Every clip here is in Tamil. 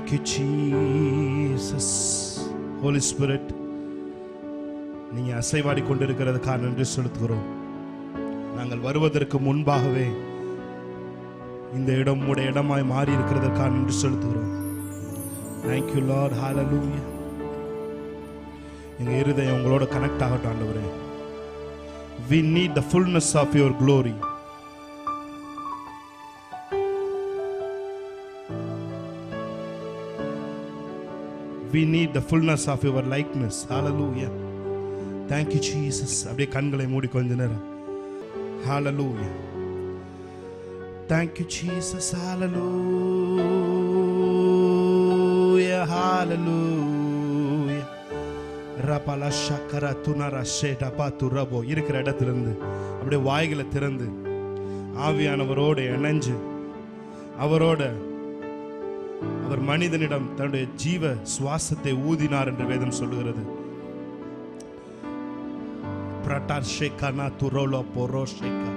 Thank you Jesus. Holy Spirit, நீங்க அசைவாடி கொண்டிருக்கிறதுக்காக நன்றி செலுத்துகிறோம். நாங்கள் வருவதற்கு முன்பாகவே இந்த இடம் உம்முடைய இடமாய் மாறி இருக்கிறதற்காக நன்றி செலுத்துகிறோம். Thank you Lord. Hallelujah. எங்க இருதயம் உங்களோட கனெக்ட் ஆகட்டும் ஆண்டவரே. We need the fullness of your glory. We need the fullness of your likeness. Hallelujah. Thank you Jesus. அப்படியே கண்களை மூடி கொஞ்ச நேரம். Hallelujah. Thank you Jesus. Hallelujah. Hallelujah. Rapala shakara tunara sheda patu rabo. இருக்கிற இடத்திலிருந்து அப்படியே வாய்களை திறந்து ஆவியானவரோடு இணைஞ்சு அவர் மனிதனிடம் தன்னுடைய ஜீவ சுவாசத்தை ஊதினார் என்று வேதம் சொல்லுகிறது. பிரட்டார் ஷேகனா துரோலோ போரோ ஷேகா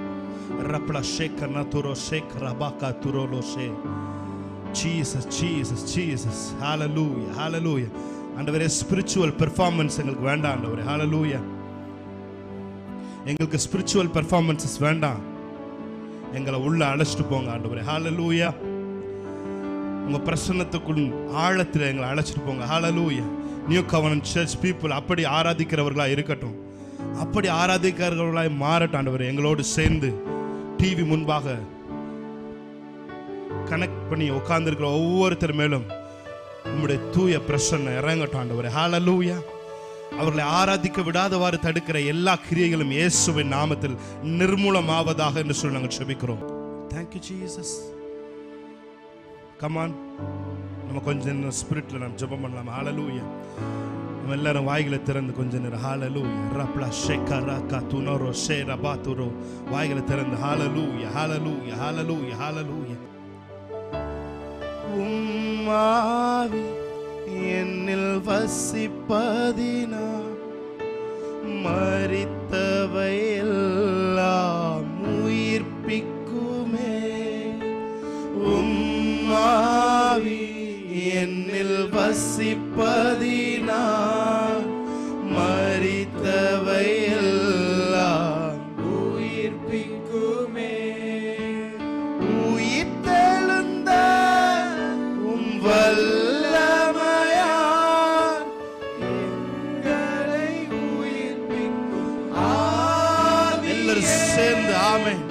ரப்ளா ஷேகனா துரோ ஷேக் ரபாகா துரோலோ ஷே. Jesus Jesus Jesus. Hallelujah hallelujah. ஆண்டவரே, ஸ்பிரிச்சுவல் பெர்ஃபார்மன்ஸ் எங்களுக்கு வேண்டாம் ஆண்டவரே. ஹalleluya. எங்களுக்கு ஸ்பிரிச்சுவல் பெர்ஃபார்மன்ஸஸ் வேண்டாம். எங்களை உள்ள அழைச்சிட்டு போங்க ஆண்டவரே. ஹalleluya. உங்க பிரசன்னத்துக்குள் ஆழத்தில் எங்களை அழைச்சிட்டு போங்க. ஹalleluya. நியூ கவர்னன்ட் சர்ச் பீப்புள் அப்படி ஆராதிக்கிறவர்களா இருக்கட்டும், அப்படி ஆராதிக்கிறவர்களாய் மாறட்டும் ஆண்டவரே. எங்களோடு சேர்ந்து டிவி முன்பாக கனெக்ட் பண்ணி உட்கார்ந்துருக்கிற ஒவ்வொருத்தர் மேலும் உம்முடைய தூய பிரசன்னம் இறங்கட்டும் ஆண்டவரே. ஹalleluya. அவர்களை ஆராதிக்க விடாதவாறு தடுக்கிற எல்லா கிரியைகளும் இயேசுவின் நாமத்தில் நிர்மூலமாவதாக என்று சொல்லி நாங்கள் ஜெபிக்கிறோம். Thank you Jesus. Come on. நம்ம கொஞ்ச நேரம் ஸ்பிரிட்ல நம்ம ஜெபம் பண்ணலாம். ஹalleluya. நம்ம எல்லாரும் வாய்களை திறந்து கொஞ்ச நேரம் ஹalleluya ரப்லா ஷேகரா கதுனரோ ஷேரபாதுரோ வாய்களை திறந்து ஹalleluya ஹalleluya ஹalleluya ஹalleluya. உம்மாவி என்னில் வசிப்பதினா மரித்தவை எல்லாம் உயிர்ப்பிக்குமே. உம்மாவி என்னில் வசிப்பதினா மரித்தவை எல்லாம் உயிர்ப்பிக்குமே. உயிர்த்தெழுந்த உம் வல்லமையால் எங்களை உயிர்ப்பிக்கும் ஆவி. எல்லாரும் சேர்ந்து ஆமென்.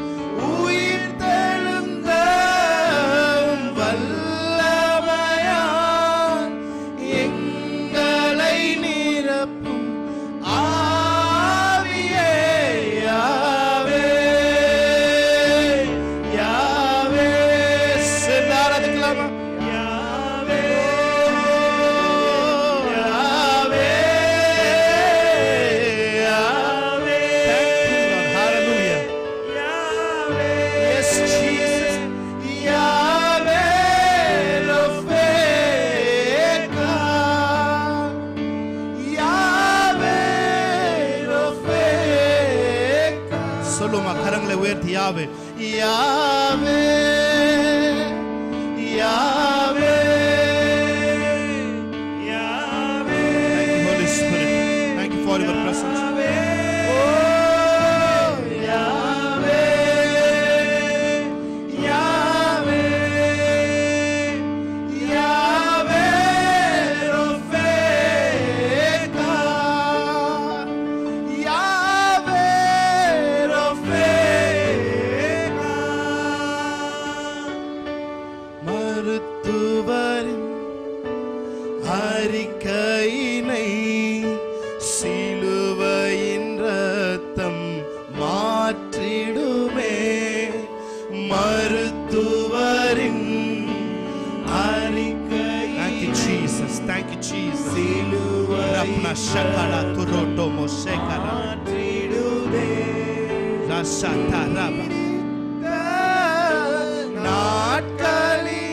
கரங்களை உயர்த்தி யாவே யாவே யாவே யாவே. Thank you Holy Spirit. Thank you for your presence. அறிக்கையினை சிலுவையின் ரத்தம் மாற்றிடுமே. மருத்துவரின் அறிக்கை. Thank you Jesus. Thank you Jesus. சிலுவையின் ஷகலா துரோட்டோ மோசேகலா மாற்றிடுமே. ரசதரபா நாட்களினால்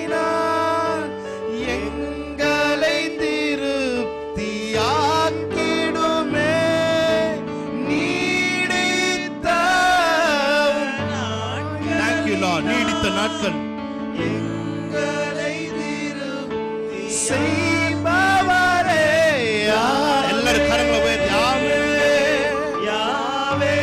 எங்களை திருப்தியாக்கிடுமே. நீடித்த Thank you Lord. நீடித்த நாட்கள் எங்களை திருப்தி செய்பவரே. எல்லாரும் கரங்களை உயர்த்தி யாவே யாவே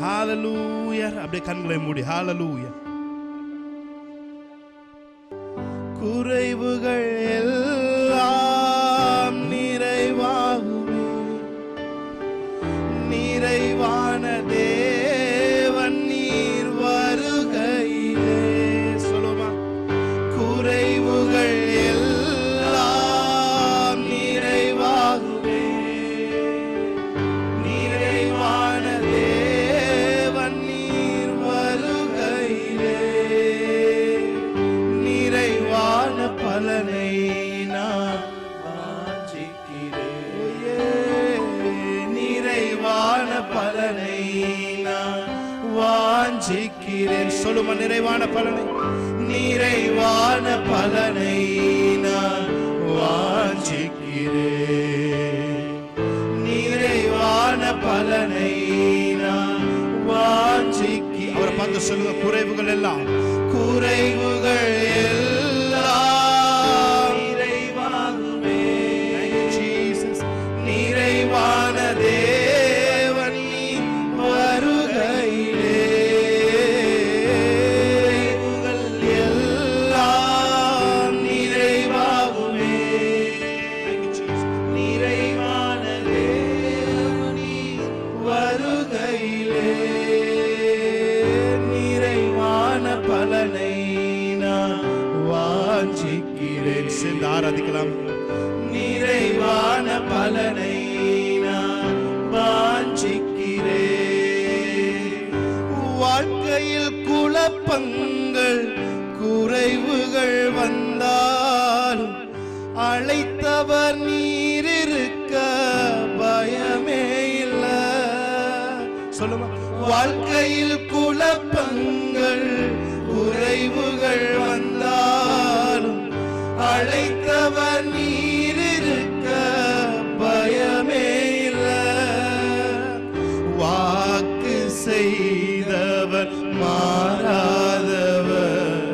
ஹalleluya. அப்படியே கண்களை மூடி ஹalleluya. குறைவுகள் எல்லாம் நிறைவாகுமே, நிறைவான தேவன் நீர் வருகையிலே. சொல்லுமா, குறைவுகள் எல்லாம் நிறைவாகுமே, நிறைவான தேவன் நீர் வருகையிலே. நிறைவான பலனை நான் வாஞ்சிக்கிறேன், நிறைவான பலனை நான் வாஞ்சிக்கிறேன். சொல்லுமா, நிறைவான பலனை, நிறைவான பலனை நான் வாஞ்சிக்கிறேன், நிறைவான பலனை நான் வாஞ்சிக்கிறேன். அவரை பார்த்து சொல்லுங்க, குறைவுகள் எல்லாம், குறைவுகள் எல்லாம் நிறைவாகுமே. ஜீசஸ், நிறைவான தேவன் நீர் வருகையிலே. குறைவுகள் எல்லாம் நிறைவாகுமே, நிறைவான தேவன் நீர் வருகையிலே. நிறைவான பலனை நான் வாஞ்சிக்கிறேன். சேர்ந்து ஆராதிக்கலாம். நிறைவான பலனை நான் வாஞ்சிக்கிறேன். வாழ்க்கையில் குழப்பங்கள் குறைவுகள் வந்தாலும் அழைத்தவர் நீர் இருக்க பயமே இல்லை. சொல்லுமா, வாழ்க்கையில் குழப்பங்கள் குறைவுகள் வந்தாலும் அழைத்தவர் நீர் இருக்க பயமே இல்லை. வாக்கு செய்தவர் மாறாதவர்,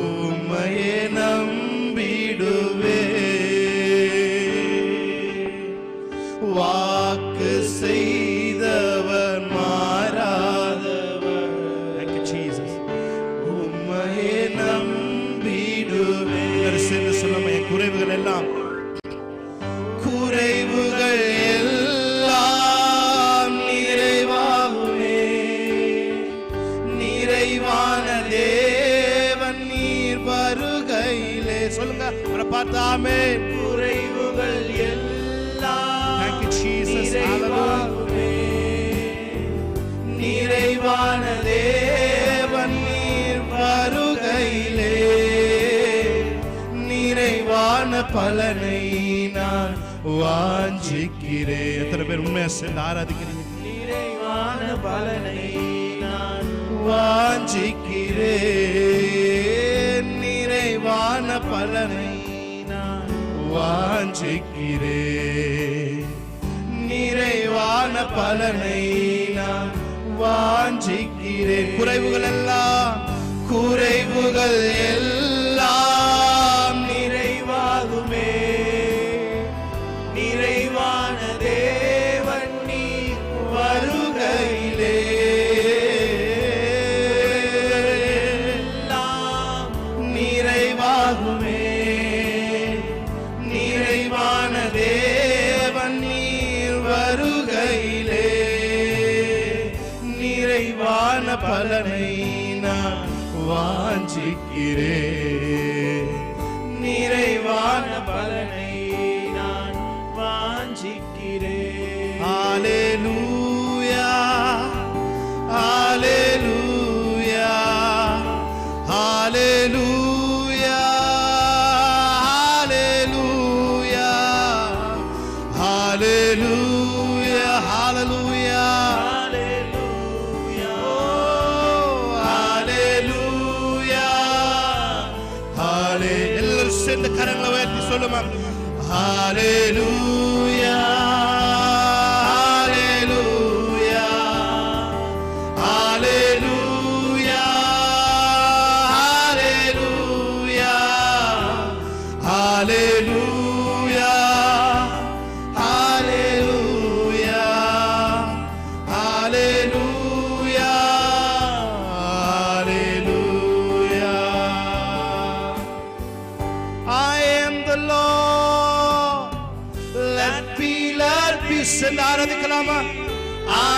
உம்மையே நம்பிடுவே. வாக்கு செய்தவர் மாறாதவர், உம்மையே நம்பிடுவே. சேர்ந்து சொல்லுமா, என் குறைவுகள் எல்லாம், குறைவுகள் எல்லாம் நிறைவாகுமே, நிறைவான தேவன் நீர் வருகையிலே. சொல்லுங்க, அவரை பார்த்து ஆமென். குறைவுகள் எல்லாம், thank you Jesus, நிறைவாகுமே, நிறைவான தேவன் நீர் வருகையிலே. நிறைவான பலனை நான் வாஞ்சிக்கிறேன். எத்தனை பேர் உண்மையா சேர்ந்து ஆராதிக்கிறீங்க? நிறைவான பலனை நான் வாஞ்சிக்கிறேன், நிறைவான பலனை நான் வாஞ்சிக்கிறேன், நிறைவான பலனை நான் வாஞ்சிக்கிறேன். குறைவுகள் எல்லாம், குறைவுகள் எல்லாம் நிறைவாகுமே, நிறைவான தேவன் நீர் வருகையிலே. எல்லாம் நிறைவாகுமே, நிறைவான தேவன் நீர் வருகையிலே. நிறைவான பலனை நான் வாஞ்சிக்கிறேன், நிறைவான பலனை நான் வாஞ்சிக்கிறேன். ஹalleluya, ஹalleluya, ஹalleluya, ஹalleluya. சொல்லுமா? ஹalleluya ஹalleluya ஹalleluya ஹalleluya ஹalleluya ஹalleluya ஹalleluya ஹalleluya. I am the Lord, let be சென்று ஆராதிக்கலாமா?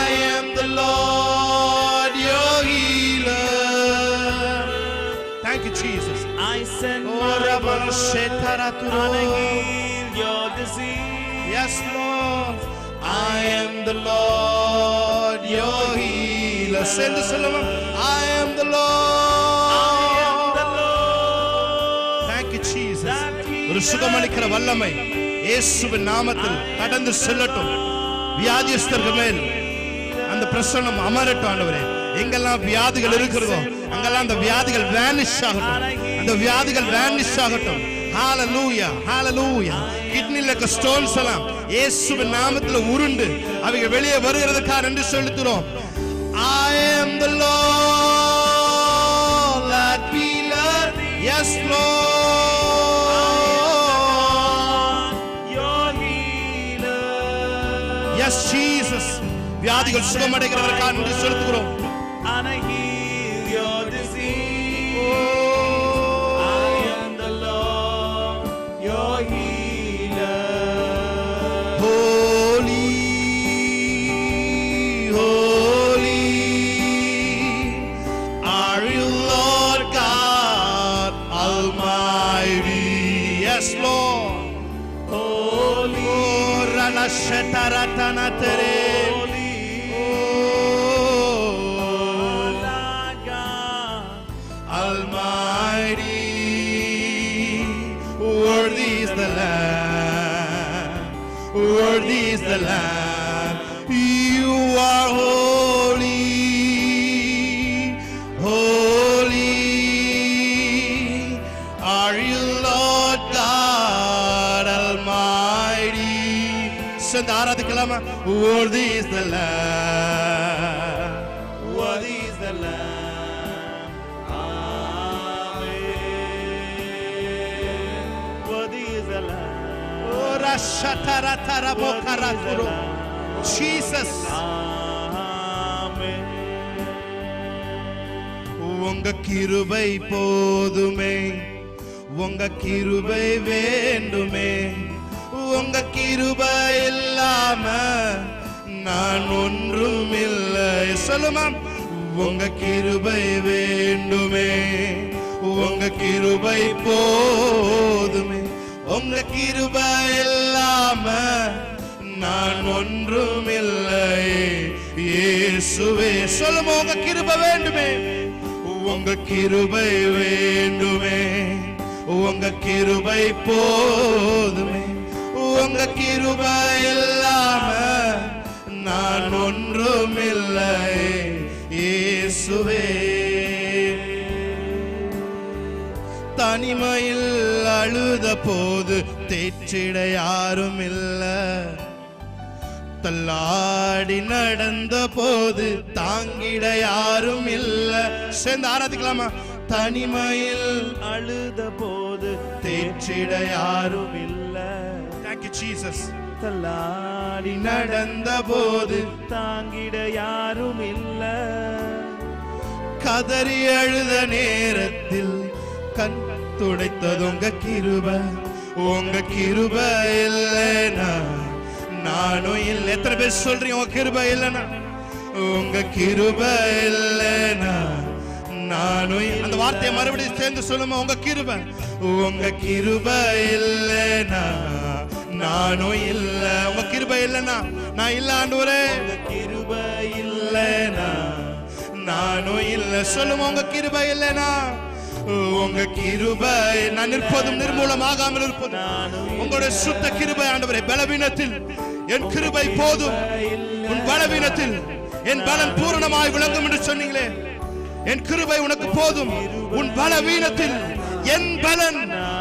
I am the Lord your healer. Thank you Jesus. I send my word and heal your disease. Yes Lord, I am the Lord your healer. சென்று சொல்லுமா? I am the Lord. Thank you Jesus. ஒரு சுகமளிக்கிற வல்லமை இயேசுவின் நாமத்தில் கடந்து செல்லட்டும். வியாதியஸ்தர்கள் மேல் அந்த பிரசன்னம் அமரட்டும் ஆண்டவரே. எங்கெல்லாம் வியாதிகள் இருக்கிறதோ அங்கெல்லாம் அந்த வியாதிகள் வேனிஷ் ஆகட்டும். அந்த வியாதிகள் வேனிஷ் ஆகட்டும். ஹalleluya ஹalleluya. கிட்னில இருக்க ஸ்டோன்ஸ் எல்லாம் இயேசுவின் நாமத்தில் உருண்டு அவைகள் வெளியே வருகிறதுக்காக நன்றி செலுத்துறோம். I am the Lord, let me learn. Yes Lord. Yes Jesus. வியாதிகள் சுகமடைகிறதற்காக நன்றி செலுத்துகிறோம். And I heal your disease. I am the Lord your healer. Holy, holy are you Lord God Almighty. Yes Lord. Holy, Rana shetaratana tere. Worthy is the Lamb, worthy is the Lamb. You are holy, holy are you Lord God Almighty. சென்று ஆராதிக்கலாமா? Worthy is the Lamb, worthy is the Lamb. Jesus. உங்க கிருபை போதுமே, உங்க கிருபை வேண்டுமே, உங்க கிருபை இல்லாம நான் ஒன்றும் இல்லை. சொல்லுமா? உங்க கிருபை வேண்டுமே, உங்க கிருபை போதுமே, உங்க கிருபை இல்லாம நான் ஒன்றும் இல்லை இயேசுவே. சொல்லுமா? உங்க கிருபை வேண்டுமே, உங்க கிருபை வேண்டுமே, உங்க கிருபை போதுமே, உங்க கிருபை இல்லாம நான் ஒன்றும் இல்லை இயேசுவே. தனிமையில் அழுத போது தேற்றிட யாரும் இல்ல, தள்ளாடி நடந்த போது தாங்கிட யாரும் இல்ல. சேர்ந்து ஆராதிக்கலாமா? தனிமையில் அழுத போது தேற்றிட யாரும் இல்ல. Thank you Jesus. தள்ளாடி நடந்த போது தாங்கிட யாரும் இல்ல. கதறி அழுத நேரத்தில் கண் துடைத்தது உங்க கிருபை. உங்க கிருபை இல்லைனா நானும் இல்லை. எத்தனை பேர் சொல்றீங்க உங்க கிருபை இல்லைனா? உங்க கிருபை இல்லைனா நானும். அந்த வார்த்தையை மறுபடியும் சேர்ந்து சொல்லுமா? உங்க கிருபை, உங்க கிருபை இல்லைனா நானும் இல்லை. உங்க கிருபை இல்லைனா நான் இல்ல ஆண்டவரே. உங்க கிருபை இல்லைனா நானும் இல்லை. சொல்லுமா? உங்க கிருபை இல்லைனா உங்க கிருபை நான் நிற்பதும் நிர்மூலமாகாமல் இருப்பதும் உங்களுடைய சுத்த கிருபை ஆண்டவரே. பலவீனத்தில் என் கிருபை போதும், உன் பலவீனத்தில் என் பலன் பூரணமாய் விளங்கும் என்று சொன்னீங்களே. என் கிருபை உனக்கு போதும், உன் பலவீனத்தில் என் பலன்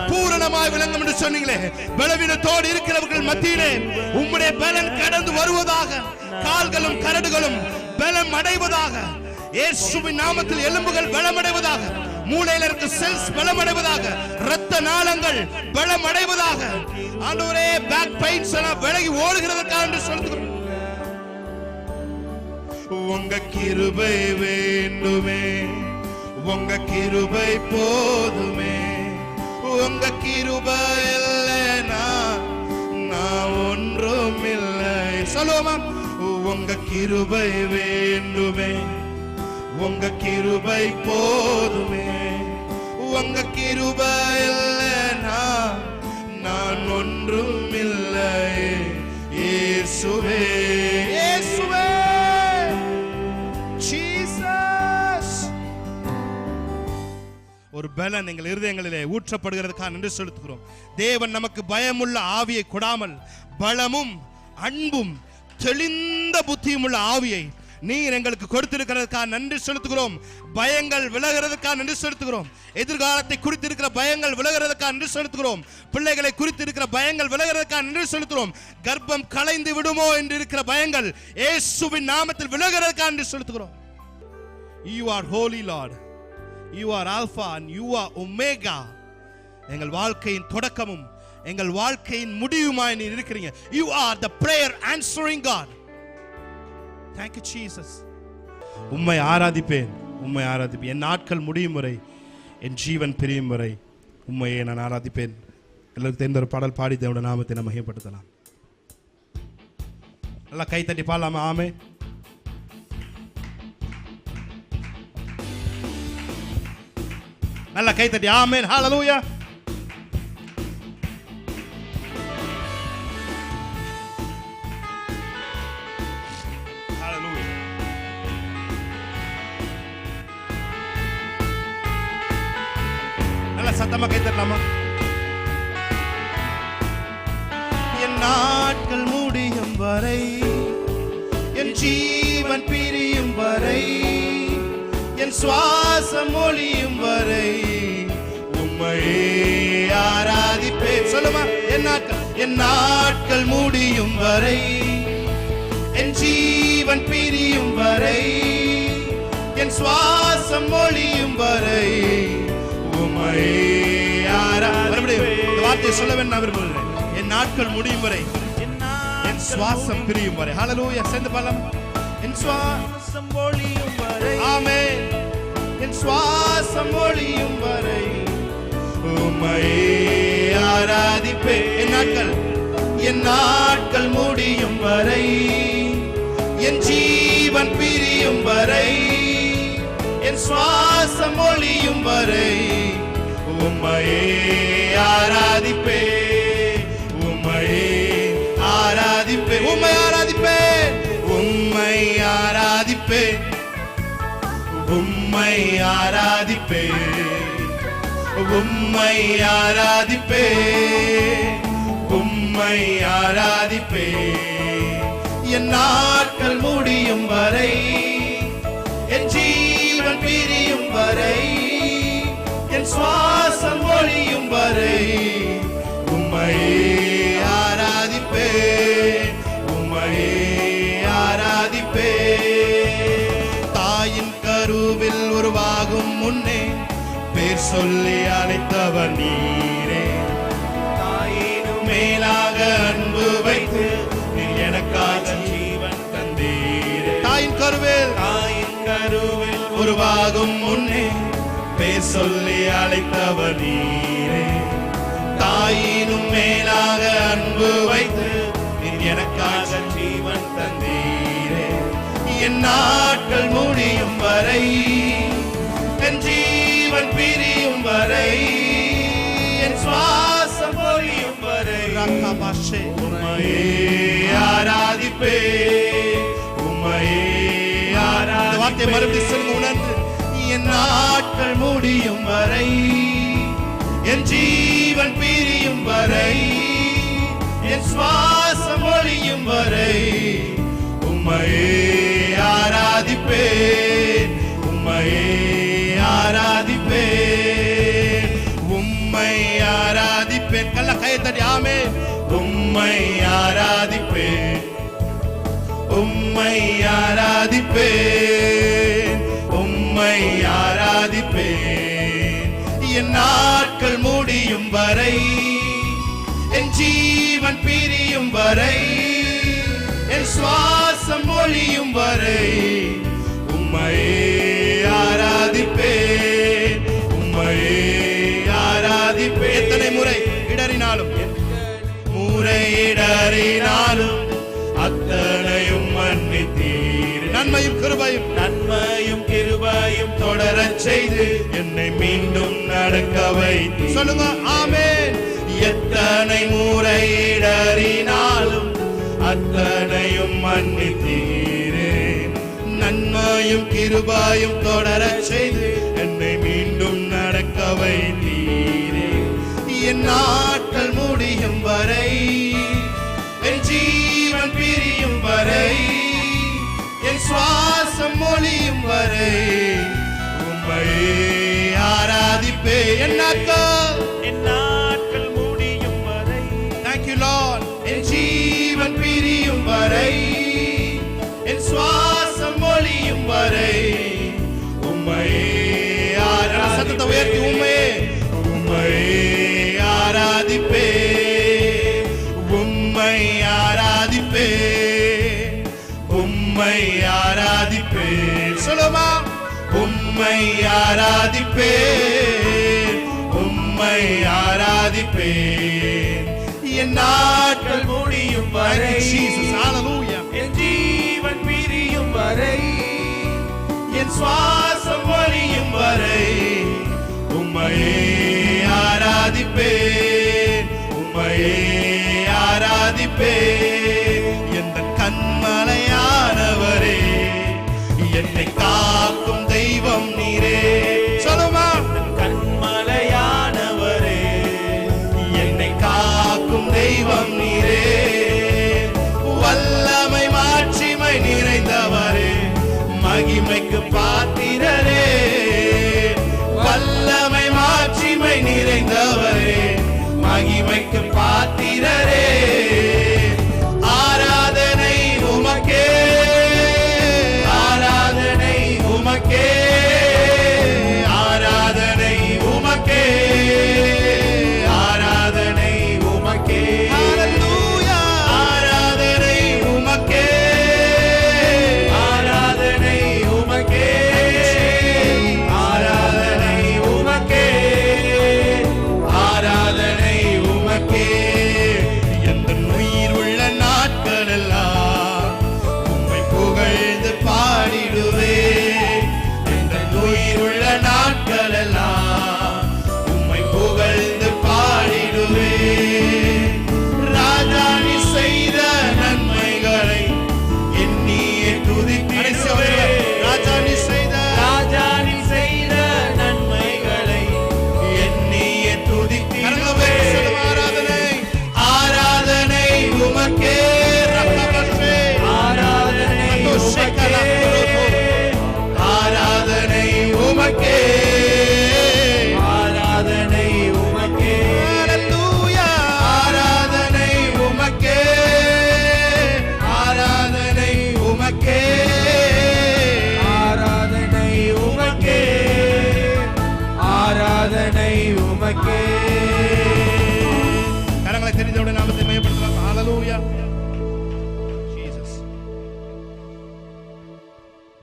பூரணமாய் விளங்கும் என்று சொன்னீங்களே. பலவீனத்தோடு இருக்கிறவர்கள் மத்தியிலே உம்முடைய பலன் கடந்து வருவதாக. கால்களும் கரடுகளும் பலம் அடைவதாக. இயேசுவின் நாமத்தில் எலும்புகள் பலம் அடைவதாக. மூளையில இருக்க செல்ஸ் பலம் அடைவதாக. இரத்த நாளங்கள் பலம் அடைவதாக. ஆண்டவரே, பேக் பெயின்ஸ் எல்லாம் விலகி ஓடுகிறதற்காக என்று சொல்லுகிறோம். உங்க கிருபை வேண்டுமே, உங்க கிருபை போதுமே. உங்க கிருபை இல்லைனா நான் ஒன்றும் இல்லை. சொல்லுவோமா? உங்க கிருபை வேண்டுமே, உங்க கிருபை போதுமே. உங்க கிருபை இல்லைனா நான் ஒன்றும் இல்லை. இயேசுவே, இயேசுவே, ஜீசஸ். ஒரு பலன் எங்கள் இருதயங்களிலே ஊற்றப்படுகிறதுக்காக நன்றி செலுத்துகிறோம். தேவன் நமக்கு பயமுள்ள ஆவியை கொடாமல் பலமும் அன்பும் தெளிந்த புத்தியும் உள்ள ஆவியை நீர் எங்களுக்கு கொடுத்திருக்கிறதுக்காக நன்றி செலுத்துகிறோம். பயங்கள் விலகிறதுக்காக நன்றி செலுத்துகிறோம். எதிர்காலத்தை குறித்திருக்கிற பயங்கள் விலகிறதுக்காக நன்றி செலுத்துகிறோம். பிள்ளைகளை குறித்திருக்கிற பயங்கள் விலகிறதுக்காக நன்றி செலுத்துகிறோம். கர்ப்பம் கலைந்து விடுமோ என்று இருக்கிற பயங்கள் இயேசுவின் நாமத்தில் விலகிறதுக்காக நன்றி செலுத்துகிறோம். You are holy Lord. You are Alpha and you are Omega. எங்கள் வாழ்க்கையின் தொடக்கமும் எங்கள் வாழ்க்கையின் முடிவுமாய் நீர் இருக்கிறீங்க. You are the prayer answering God. Thank you Jesus. உம்மை ஆராதிப்பேன், உம்மை ஆராதிப்பேன். என் நாட்கள் முடியும் வரை, என் ஜீவன் பிரியும் வரை உம்மையே நான் ஆராதிப்பேன். எல்லாருக்கும் தெரிந்த ஒரு பாடல் பாடி தேவனுடைய நாமத்தை நாம் மகிமைப்படுத்தலாம். நல்லா கை தட்டி பாடலாமா? ஆமே. நல்லா கை தட்டி ஆமென். ஹalleluya. சத்தமா கை தட்டலாமா? என் நாட்கள் முடியும் வரை, என் ஜீவன் பிரியும் வரை, என் சுவாசம் ஒளியும் வரை உம்மையே ஆராதிப்பேன். சொல்லுமா? என் நாட்கள் முடியும் வரை, என் ஜீவன் பிரியும் வரை, என் சுவாசம் ஒளியும் வரை சொல்ல விரும்புகிறேன். என் நாட்கள் முடியும் வரை, என் சுவாசம் பிரியும் வரை. ஹalleluya. சேர்ந்து பாடலாம். என் சுவாசம் ஒளியும் வரை, ஆமென். என் சுவாசம் ஒளியும் வரை உம்மையே ஆராதிப்பேன். என் நாட்கள் முடியும் வரை, என் ஜீவன் பிரியும் வரை, என் சுவாசம் ஒளியும் வரை உம்மையே ஆராதிப்பேன். உம்மையே ஆராதிப்பேன். உம்மை ஆராதிப்பேன். உம்மை ஆராதிப்பேன். உம்மை ஆராதிப்பேன். உம்மை ஆராதிப்பேன். உம்மை ஆராதிப்பேன். என் நாட்கள் முடியும் வரை, என் ஜீவன் பிரியும் வரை, என் சுவாசம் ஒளியும் வரை உம்மையே ஆராதிப்பேன். உம்மையே ஆராதிப்பேன். தாயின் கருவில் உருவாகும் முன்னே பேர் சொல்லி அழைத்தவர் நீரே. தாயினும் மேலாக அன்பு வைத்து நீர் எனக்காக ஜீவன் தந்தீரே. தாயின் கருவில் உருவாகும் முன்னே பேர் சொல்லி அழைத்தவர் நீரே. தாயினும் மேலாக அன்பு வைத்து நீர் எனக்காக ஜீவன் தந்தீரே. என் நாட்கள் முடியும் வரை, என் ஜீவன் பிரியும் வரை, என் சுவாசம் ஒளியும் வரை உம்மையே ஆராதிப்பேன். உம்மையே ஆராதிப்பேன். வார்த்தை மறுபடியும் சொல்லுங்க உணர்ந்து. என் நாட்கள் முடியும் வரை, என் ஜீவன் பிரியும் வரை, என் சுவாசம் ஒளியும் வரை உம்மையே ஆராதிப்பேன். உம்மையே ஆராதிப்பேன். உம்மை ஆராதிப்பேன், உம்மை ஆராதிப்பேன், உம்மை ஆராதிப்பேன். என் நாட்கள் முடியும் வரை, என் ஜீவன் பிரியும் வரை, என் சுவாசம் ஒழியும் வரை உம்மையே ஆராதிப்பேன், உம்மையே ஆராதிப்பேன். எத்தனை முறை இடறினாலும், முறையிடறினாலும் அத்தனையும் மன்னித்தீர். நன்மையும் கிருபையும், நன்மையும் கிருபையும் தொடரச் செய்து என்னை மீண்டும் நடக்க வைத்தீர். சொல்லுங்க ஆமென். எத்தனை முறையிடறினாலும் அத்தனையும் மன்னித்தீரே. நன்மையும் கிருபையும் தொடரச் செய்து என்னை மீண்டும் நடக்க வைத்தீரே. என் நாட்கள் முடியும் வரை, என் ஜீவன் பிரியும் வரை, என் சுவாசம் ஒழியும் வரை உம்மையே ஆராதிப்பேன். என் நாட்கள் முடியும் வரை, thank you Lord, என் ஜீவன் பிரியும் வரை, என் சுவாசம் ஒழியும் வரை உம்மையே ஆராதிப்பேன். சத்தத்தை உயர்த்தி உம்மையே, உம்மையே ஆராதிப்பேன், உம்மை ஆராதிப்பேன், உம்மை ஆராதிப்பேன். சொல்லுமா, உம்மை ஆராதிப்பேன், உம்மை ஆராதிப்பேன். என் நாட்கள் முடியும் வரை, என் ஜீவன் பிரியும் வரை, என் சுவாசம் ஒழியும் வரை உம்மையே ஆராதிப்பேன், உம்மையே ஆராதிப்பேன். என் கண்மலையானவரே, என்னை காக்க